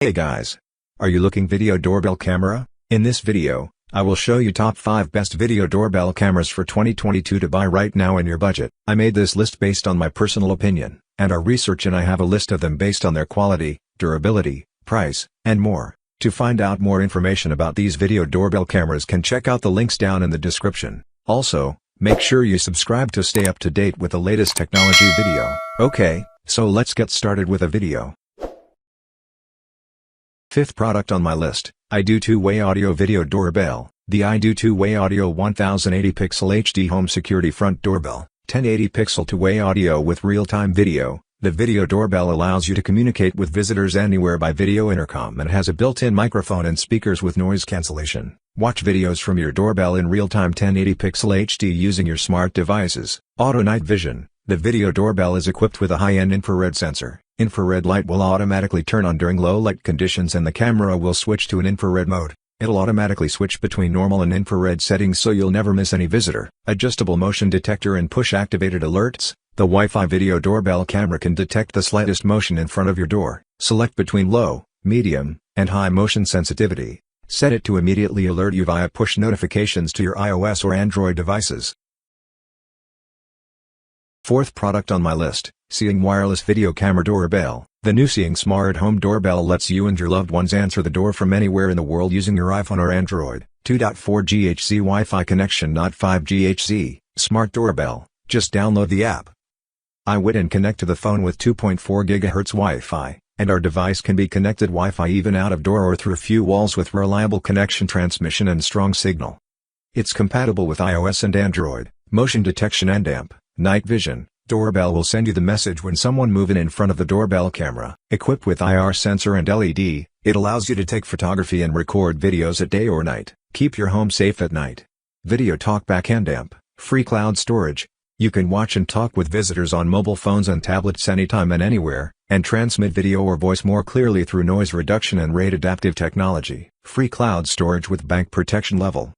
Hey guys! Are you looking video doorbell camera? In this video, I will show you top 5 best video doorbell cameras for 2022 to buy right now in your budget. I made this list based on my personal opinion, and our research, and I have a list of them based on their quality, durability, price, and more. To find out more information about these video doorbell cameras, can check out the links down in the description. Also, make sure you subscribe to stay up to date with the latest technology video. Okay, so let's get started with a video. Fifth product on my list, iDOO Two-Way Audio Video Doorbell. The iDOO Two-Way Audio 1080 pixel HD Home Security Front Doorbell, 1080 pixel two-way audio with real-time video. The video doorbell allows you to communicate with visitors anywhere by video intercom and has a built-in microphone and speakers with noise cancellation. Watch videos from your doorbell in real-time 1080 pixel HD using your smart devices. Auto Night Vision. The video doorbell is equipped with a high-end infrared sensor. Infrared light will automatically turn on during low light conditions, and the camera will switch to an infrared mode. It'll automatically switch between normal and infrared settings, so you'll never miss any visitor. Adjustable motion detector and push-activated alerts. The Wi-Fi video doorbell camera can detect the slightest motion in front of your door. Select between low, medium, and high motion sensitivity. Set it to immediately alert you via push notifications to your iOS or Android devices. Fourth product on my list, SSYING Wireless Video Camera Doorbell. The new SSYING Smart Home Doorbell lets you and your loved ones answer the door from anywhere in the world using your iPhone or Android. 2.4 GHz Wi-Fi connection, not 5 GHz. Smart Doorbell. Just download the app. iDOO and connect to the phone with 2.4 GHz Wi-Fi, and our device can be connected Wi-Fi even out of door or through a few walls with reliable connection transmission and strong signal. It's compatible with iOS and Android. Motion detection and amp. Night vision. Doorbell will send you the message when someone moving in front of the doorbell camera. Equipped with IR sensor and LED, it allows you to take photography and record videos at day or night. Keep your home safe at night. Video talkback and amp. Free cloud storage. You can watch and talk with visitors on mobile phones and tablets anytime and anywhere, and transmit video or voice more clearly through noise reduction and rate adaptive technology. Free cloud storage with bank protection level.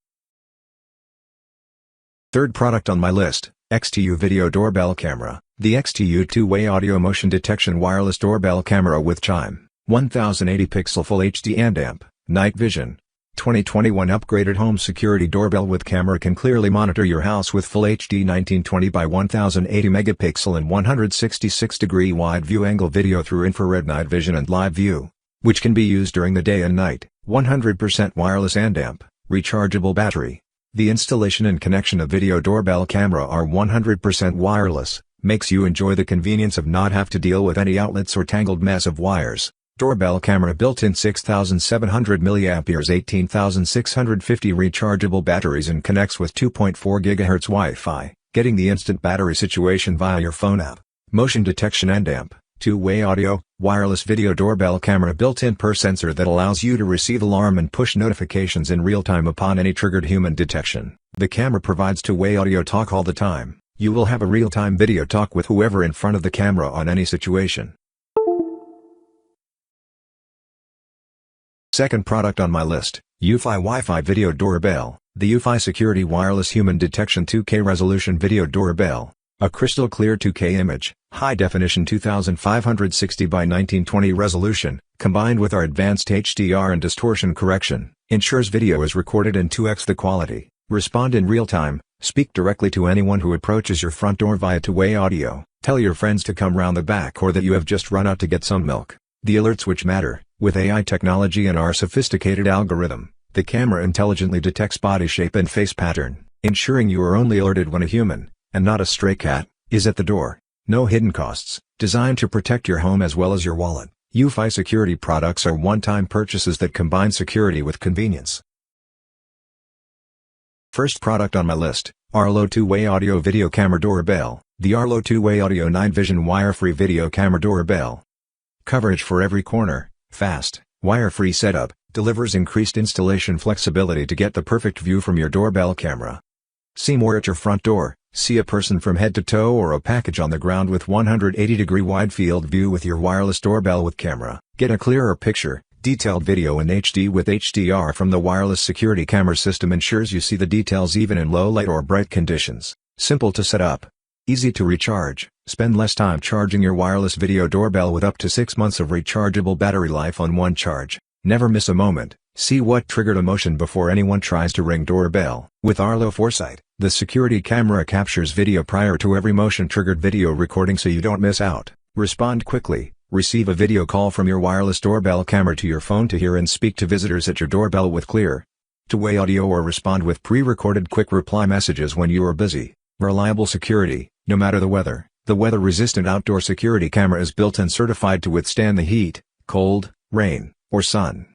Third product on my list, XTU Video Doorbell Camera. The XTU Two-Way Audio Motion Detection Wireless Doorbell Camera with chime, 1080 pixel Full HD and amp. Night vision. 2021 upgraded home security doorbell with camera can clearly monitor your house with Full HD 1920 by 1080 megapixel and 166-degree wide view angle video through infrared night vision and live view, which can be used during the day and night. 100% wireless and amp. Rechargeable battery. The installation and connection of video doorbell camera are 100% wireless, makes you enjoy the convenience of not have to deal with any outlets or tangled mess of wires. Doorbell camera built-in 6700 mAh 18650 rechargeable batteries and connects with 2.4 GHz Wi-Fi, getting the instant battery situation via your phone app. Motion detection and amp. Two-way audio, wireless video doorbell camera built-in per sensor that allows you to receive alarm and push notifications in real time upon any triggered human detection. The camera provides two-way audio talk all the time. You will have a real-time video talk with whoever in front of the camera on any situation. Second product on my list, Eufy Wi-Fi Video Doorbell. The Eufy Security Wireless Human Detection 2K Resolution Video Doorbell. A crystal clear 2K image, high-definition 2560 by 1920 resolution, combined with our advanced HDR and distortion correction, ensures video is recorded in 2x the quality. Respond in real time, speak directly to anyone who approaches your front door via two-way audio, tell your friends to come round the back or that you have just run out to get some milk. The alerts which matter. With AI technology and our sophisticated algorithm, the camera intelligently detects body shape and face pattern, ensuring you are only alerted when a human, and not a stray cat, is at the door. No hidden costs, designed to protect your home as well as your wallet. Eufy security products are one-time purchases that combine security with convenience. First product on my list, Arlo Two-Way Audio Video Camera Doorbell. The Arlo Two-Way Audio Night Vision Wire-Free Video Camera Doorbell. Coverage for every corner, fast, wire-free setup, delivers increased installation flexibility to get the perfect view from your doorbell camera. See more at your front door. See a person from head to toe or a package on the ground with 180-degree wide field view with your wireless doorbell with camera. Get a clearer picture. Detailed video in HD with HDR from the wireless security camera system ensures you see the details even in low light or bright conditions. Simple to set up. Easy to recharge. Spend less time charging your wireless video doorbell with up to 6 months of rechargeable battery life on one charge. Never miss a moment. See what triggered a motion before anyone tries to ring doorbell. With Arlo Foresight, the security camera captures video prior to every motion-triggered video recording so you don't miss out. Respond quickly. Receive a video call from your wireless doorbell camera to your phone to hear and speak to visitors at your doorbell with clear two-way audio or respond with pre-recorded quick reply messages when you are busy. Reliable security, no matter the weather. The weather-resistant outdoor security camera is built and certified to withstand the heat, cold, rain, or sun.